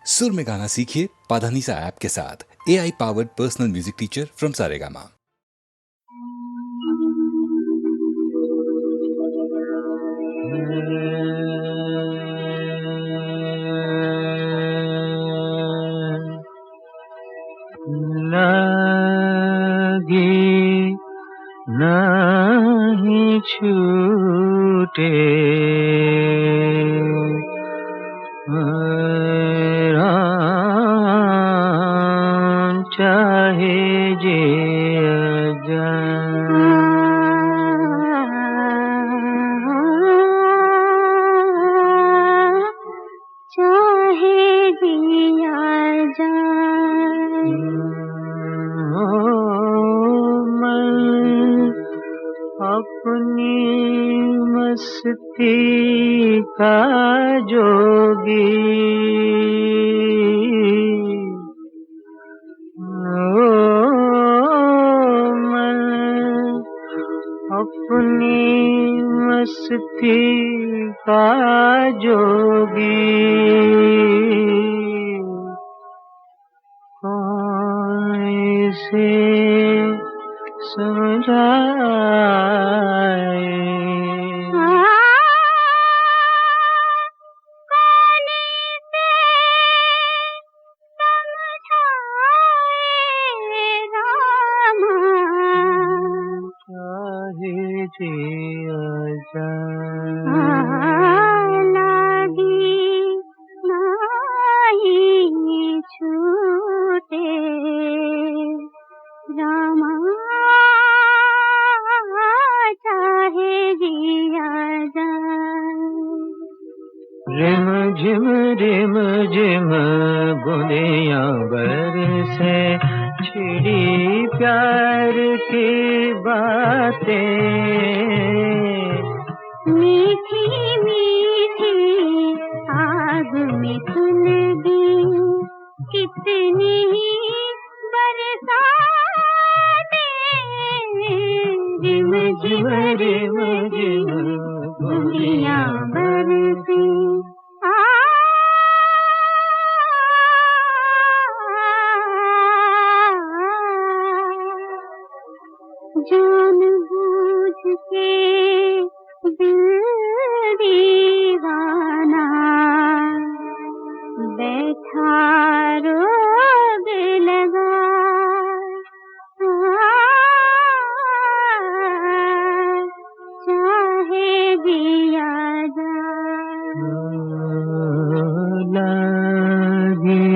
सुर में गाना सीखिए पाधानीसा ऐप के साथ। AI powered personal music teacher from Saregama. लागी नहीं छूटे राम चाहे जिया जाए। चाहे जिया जाए। मैं अपनी मस्ती का जोगी मैं अपनी मस्ती का जोगी कौन से समझाए। जिया जाए। लागी नहीं छूटे रामा चाहे जिया जाए। रिम झिम बूंदियां बरसे छिड़ी प्यार की बातें मीठी मीठी आग में सुलगी कितनी बरसातें। रिम झिम बूंदियां बरसी जान बूझ के दिल दीवाना बैठा रोग लगा। चाहे जिया जाए। लागे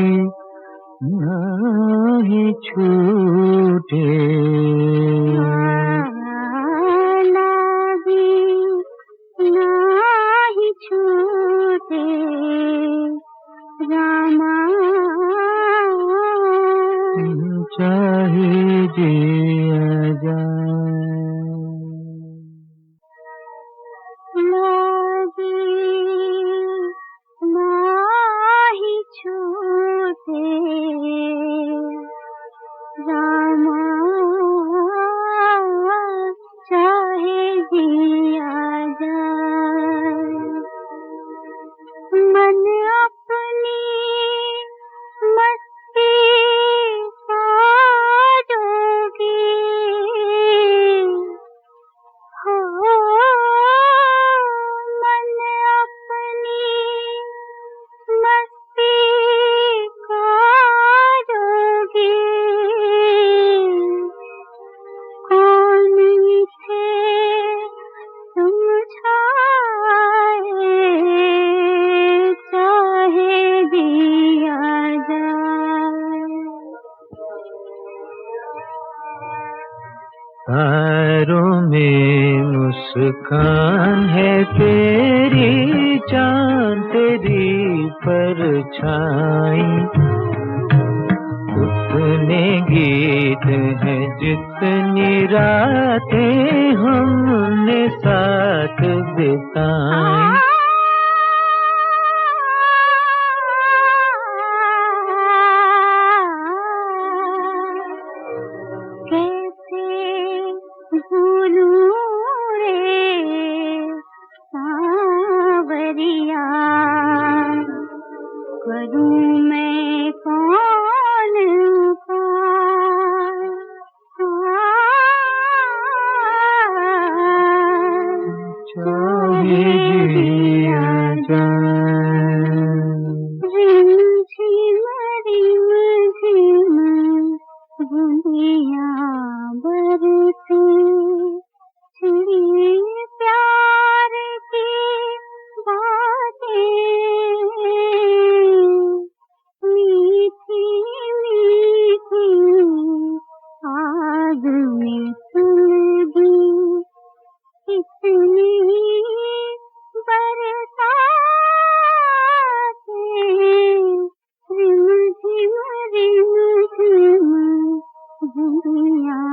नहीं छूटे रामा चाहे जिया जाए। लागी नहीं छूटे रामा चाहे जिया जाए। मन अपनी मस्ती का जोगी हो। मन अपनी मस्ती का जोगी कौन से समझाए। चाहे जिया जाए। तारों में मुस्कान है तेरी, चांद तेरी परछाई। उतने गीत हैं जितनी रातें हमने साथ बिताई। करूं मैं कौन का चाहे जिया जाए। रिम झिम बूंदियां बरसे चिड़ी प्यार की बातें मीठी मीठी आग में सुलगी कितनी बरसातें रिम झिम बूंदियां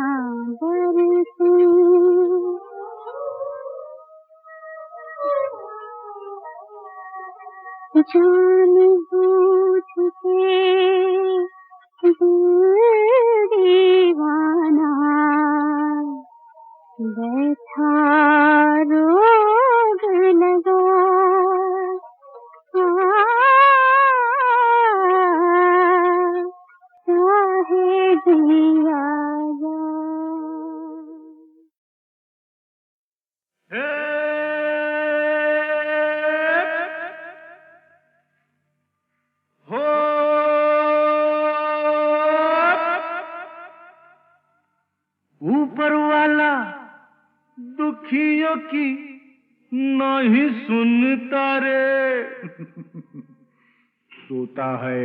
बरसे। जान बूझ के दिल दीवाना बैठा रोग लगा चाहे जिया ऊपर वाला दुखियों की नहीं सुनता रे। सोता है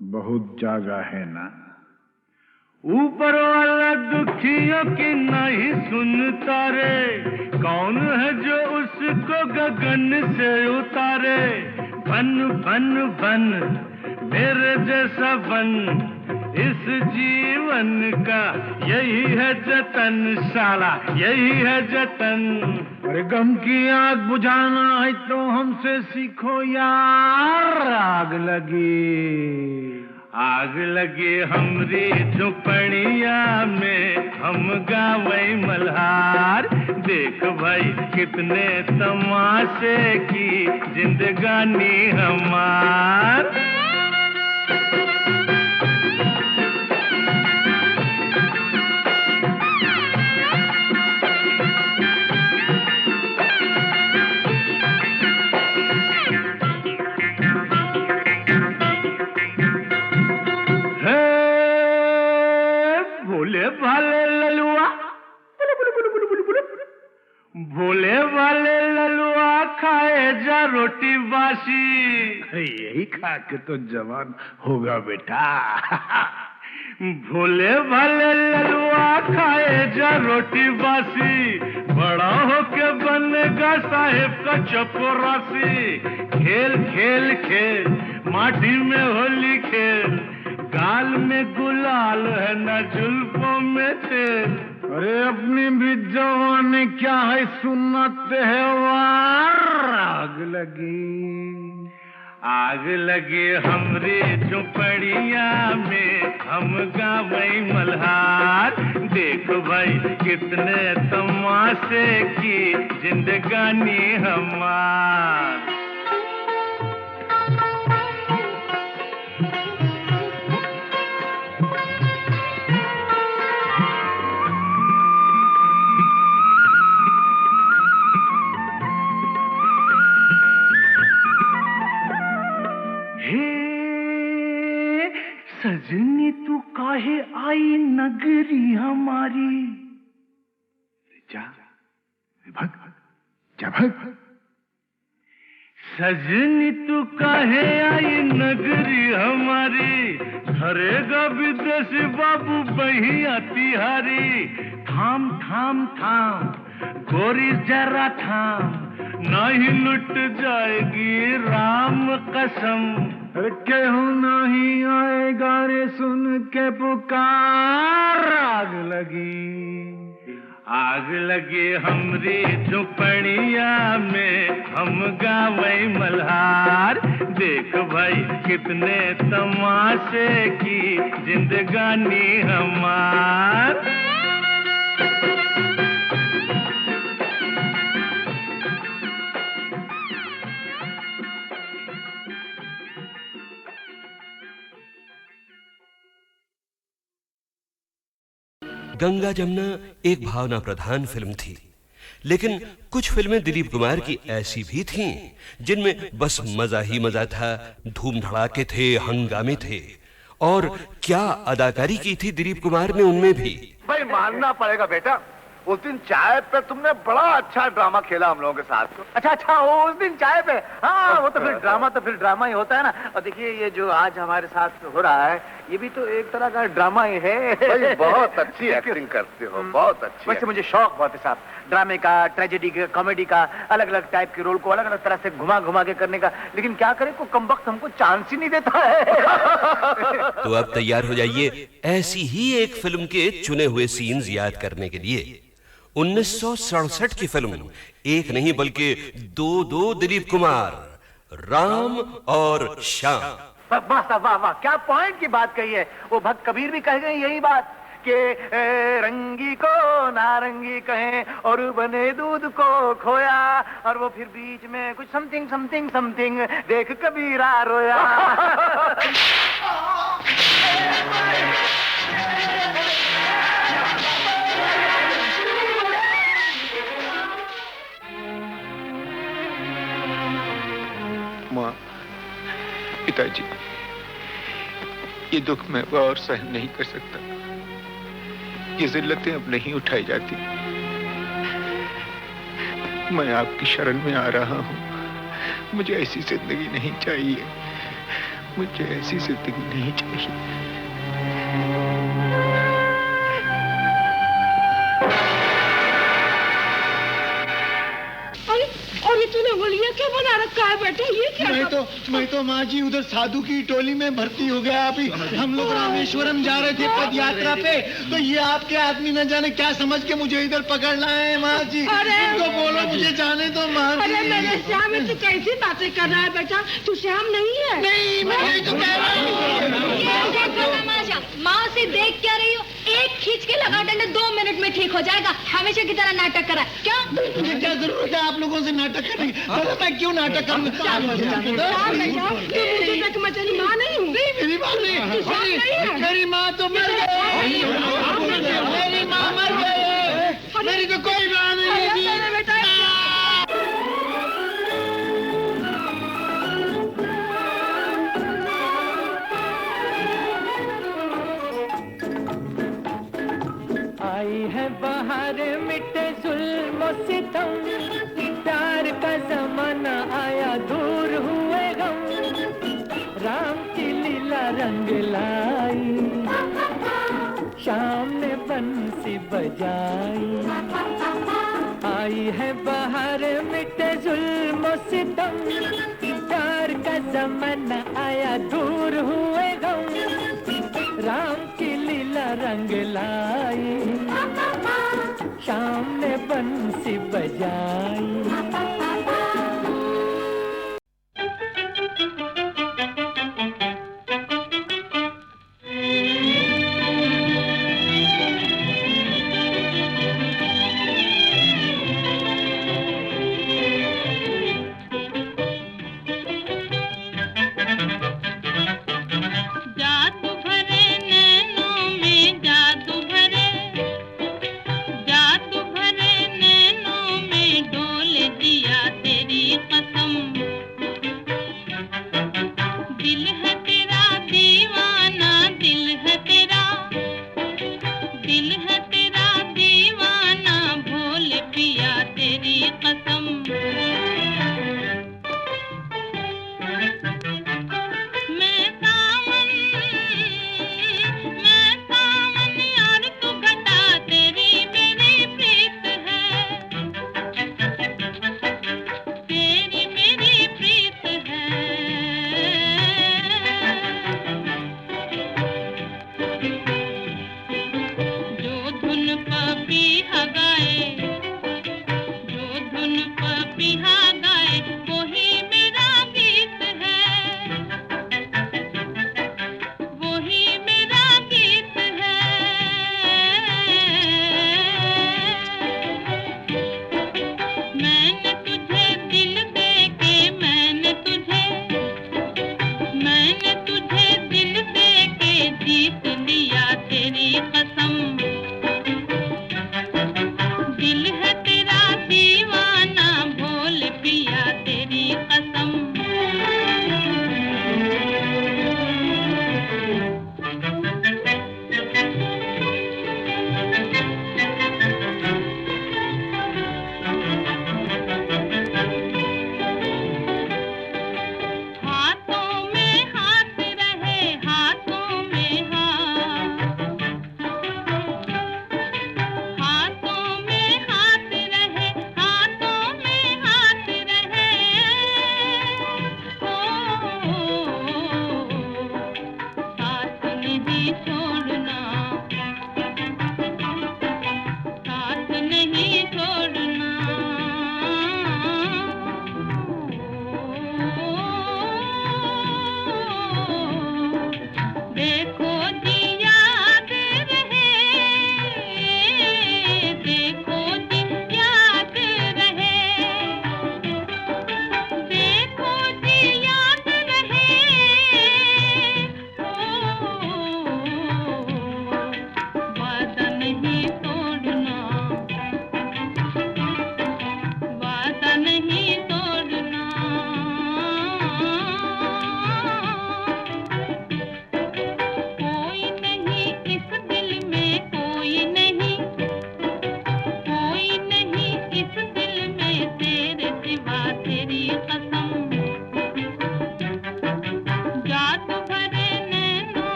बहुत जागा है ना। ऊपर वाला दुखियों की नहीं सुनता रे। कौन है जो उसको गगन से उतारे। बन बन बन मेरे जैसा बन इस जीवन का यही है जतन साला यही है जतन। अरे गम की आग बुझाना है तो हमसे सीखो यार। आग लगी हमरी झुपड़िया में हम गावे मल्हार। देख भाई कितने तमाशे की जिंदगानी हमार। भोले भाले ललुआ भोले वाले ललुआ खाए जा रोटी बासी। यही खा के तो जवान होगा बेटा। भोले भाले ललुआ खाए जा रोटी बासी। बड़ा होके बनेगा साहेब का चपरासी। खेल खेल खेल माटी में होली खेल। गाल में गुलाल है न जुल्फों में तेल। अरे अपनी भी जवानी क्या है सुन्नत है वार। आग लगी हमरी झुपड़िया में हम गावे मल्हार। देख भाई कितने तमाशे की जिंदगानी हमार। सजनी तू काहे आई नगरी हमारी। जा भग जा भग। सजनी तू काहे आई नगरी हमारी। धरेगा विदेशी बाबू बहिया तिहारी। थाम थाम थाम गोरी जरा थाम नहीं लुट जाएगी राम कसम। केहू नहीं आएगा रे सुन के पुकार। आग लगी हमरी झुपड़िया में हम गावे मल्हार। देख भाई कितने तमाशे की जिंदगानी हमार। गंगा जमुना एक भावना प्रधान फिल्म थी, लेकिन कुछ फिल्में दिलीप कुमार की ऐसी भी थीं जिनमें बस मजा ही मजा था, धूम धड़ाके थे, हंगामे थे। और क्या अदाकारी की थी दिलीप कुमार ने उनमें भी। भाई मानना पड़ेगा बेटा, उस दिन चाय पे तुमने बड़ा अच्छा ड्रामा खेला हम लोगों के साथ। अच्छा उस दिन चाय पे, हाँ वो तो फिर ड्रामा ही होता है ना। और देखिए ये जो आज हमारे साथ हो रहा है ये भी तो एक तरह का ड्रामा ही है। भाई बहुत अच्छी एक्टिंग करते हो, बहुत अच्छी। वैसे मुझे शौक बहुत है साहब, ड्रामे का, ट्रेजेडी का, कॉमेडी का, अलग अलग टाइप के रोल को अलग अलग तरह से घुमा घुमा के करने का। लेकिन क्या करें, को कमबख्त हमको चांस ही नहीं देता है। तो अब तैयार हो जाइए ऐसी ही एक फिल्म के चुने हुए सीन्स याद करने के लिए। 1967 की फिल्म, एक नहीं बल्कि दो दिलीप कुमार, राम और श्याम। वाह साहब वाह वाह, क्या पॉइंट की बात कही है। वो भक्त कबीर भी कह गए यही बात कि रंगी को नारंगी कहें और बने दूध को खोया, और वो फिर बीच में कुछ समथिंग समथिंग समथिंग देख कबीरा रोया। माँ, पिताजी, ये दुख मैं और सहन नहीं कर सकता। ये जिल्लतें अब नहीं उठाई जाती। मैं आपकी शरण में आ रहा हूँ। मुझे ऐसी जिंदगी नहीं चाहिए, मुझे ऐसी जिंदगी नहीं चाहिए। और ये तूने गोलियां क्या बना रखा है बेटा, ये क्या? मैं तो माँ जी उधर साधु की टोली में भर्ती हो गया। अभी हम लोग रामेश्वरम जा रहे थे पद यात्रा पे, तो ये आपके आदमी न जाने क्या समझ के मुझे इधर पकड़ लाए हैं माँ जी। तो बोलो मुझे जाने दो माँ जी। अरे मेरे श्याम, तू कैसी बातें कर रहा है बेटा, तू श्याम नहीं है। नहीं, मैं तो कह रहा हूँ। माँ से देख क्या रही हो? एक खींच के लगा डंडा 2 मिनट में ठीक हो जाएगा। हमेशा की तरह नाटक करा क्या? मुझे क्या जरूरत है आप लोगों से नाटक करने की? मैं क्यों नाटक करूँगा? मैं तेरी माँ नहीं हूँ। मेरी माँ नहीं, मेरी माँ तो मर गई। मेरी माँ मर गई, मेरी तो कोई माँ नहीं है। आई है बाहर मिटे जुल्म सितम, प्यार का जमाना आया दूर हुए गम, राम की लीला रंग लाई, शाम ने बंसी बजाई। आई है बाहर मिटे जुल्म सितम, प्यार का जमाना आया दूर हुए गम, राम की लीला रंग लाई, शाम ने बंसी बजाई।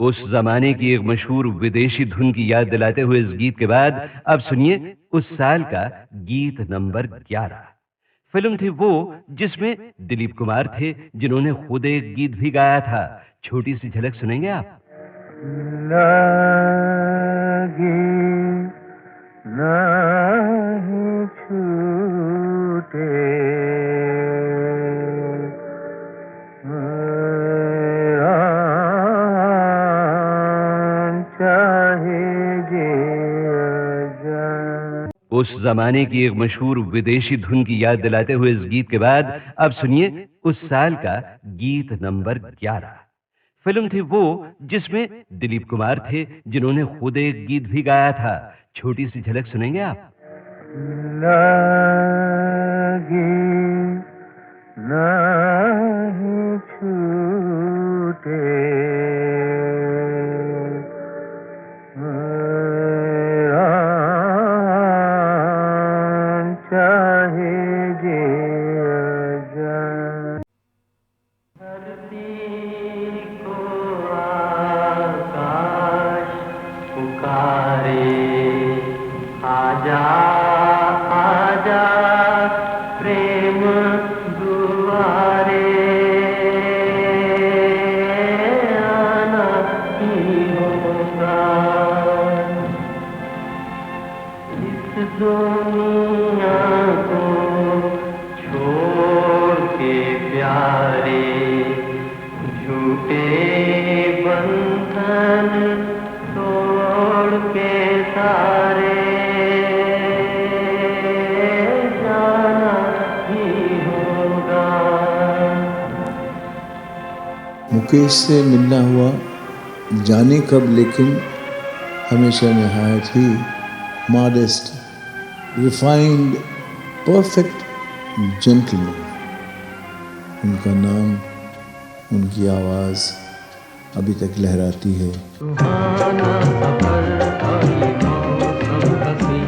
उस जमाने की एक मशहूर विदेशी धुन की याद दिलाते हुए इस गीत के बाद अब सुनिए उस साल का गीत नंबर 11। फिल्म थी वो जिसमें दिलीप कुमार थे, जिन्होंने खुद एक गीत भी गाया था। छोटी सी झलक सुनेंगे आप? लगी नहीं छूटे उस जमाने की एक मशहूर विदेशी धुन की याद दिलाते हुए इस गीत के बाद अब सुनिए उस साल का गीत नंबर 11। फिल्म थी वो जिसमें दिलीप कुमार थे, जिन्होंने खुद एक गीत भी गाया था। छोटी सी झलक सुनेंगे आप? लगी नहीं छूटे मुकेश से मिलना हुआ जाने कब, लेकिन हमेशा नहायत ही मॉडेस्ट, रिफाइंड, परफेक्ट जेंटलमैन। उनका नाम, उनकी आवाज़ अभी तक लहराती है। सुहाना सफर और ये मौसम हसी,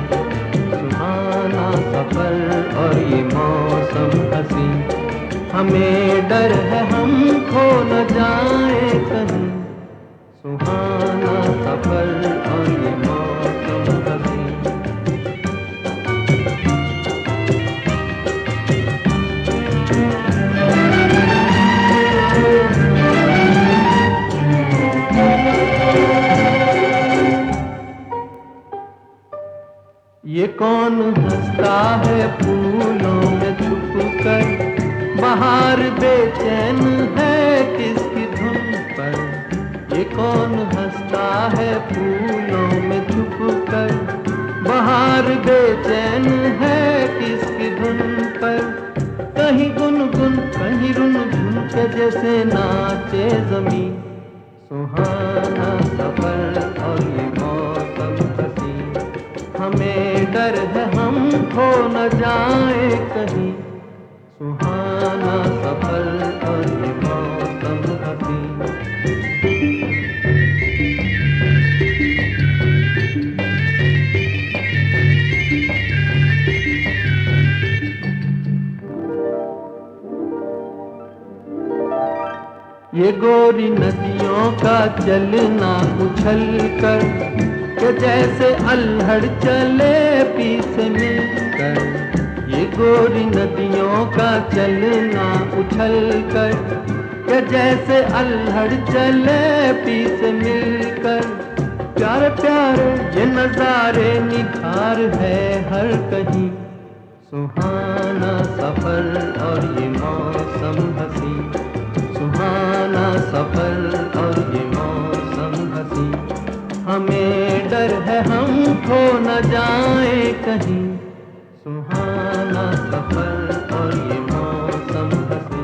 सुहाना सफर और ये मौसम हसी, हमें डर है हम खो न जाए कहीं। सुहाना सफर और ये मौसम हसी। ये कौन हंसता है फूलों में छुप कर, बाहर बेचैन है किसकी धुन पर। ये कौन हंसता है फूलों में छुप कर, बाहर बेचैन है किसकी धुन पर। कहीं गुनगुन कहीं रुनझुन के जैसे नाचे ज़मीं। सुहाना सफर और ये मौसम हसी, हमें डर है हम खो न जाए कहीं। सुहाना सफर और ये मौसम हसी। ये गोरी नदियों का चलना उछल कर, के जैसे अल्हड़ चले पीस मिलकर। ये गोरी नदियों का चलना उछल कर, के जैसे अल्हड़ चले पीस मिलकर। प्यारे प्यारे ये नजारे निखार है हर कहीं। सुहाना सफर और ये मौसम हसी, सुहाना सफर और ये मौसम हसी, हमें डर है हम खो न जाए कहीं। सुहाना सफर और ये मौसम हसी।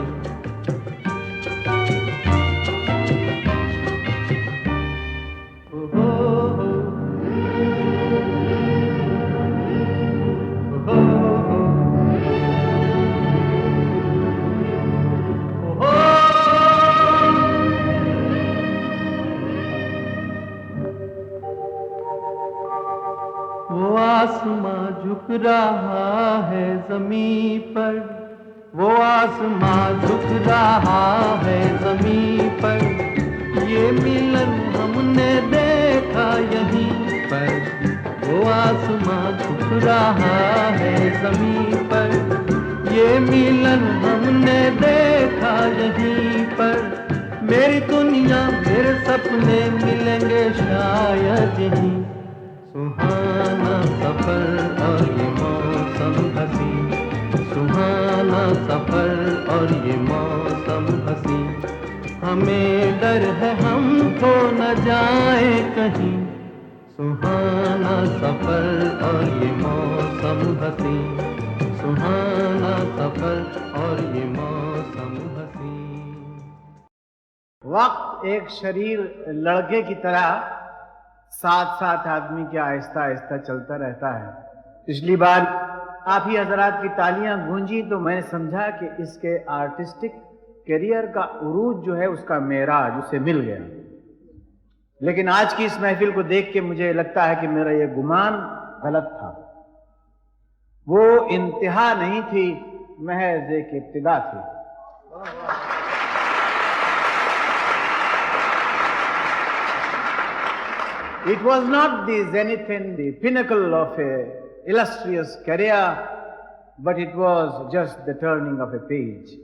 वो आसमां झुक रहा है ज़मीं पर, वो आसमां झुक रहा है ज़मीं पर। ये मिलन हमने देखा यहीं पर, वो आसमां झुक रहा है जमीन पर। ये मिलन हमने देखा यहीं पर, मेरी दुनिया मेरे सपने मिलेंगे शायद यहीं। सुहाना सफर और ये मौसम हंसी, सुहाना सफर और ये मौसम हंसी। हमें डर है हम खो न जाए कहीं, सुहाना सफर और ये मौसम हंसी, सुहाना सफर और ये मौसम हंसी। वक्त एक शरीर लड़के की तरह साथ साथ आदमी के आहिस्ता आहिस्ता चलता रहता है। पिछली बार आप ही हजरात की तालियां गूंजी तो मैंने समझा कि इसके आर्टिस्टिक करियर का उरूज जो है उसका मेराज उसे मिल गया। लेकिन आज की इस महफिल को देख के मुझे लगता है कि मेरा यह गुमान गलत था। वो इंतहा नहीं थी, महज एक इब्तिदा थी। It was not the zenith and the pinnacle of an illustrious career, but it was just the turning of a page.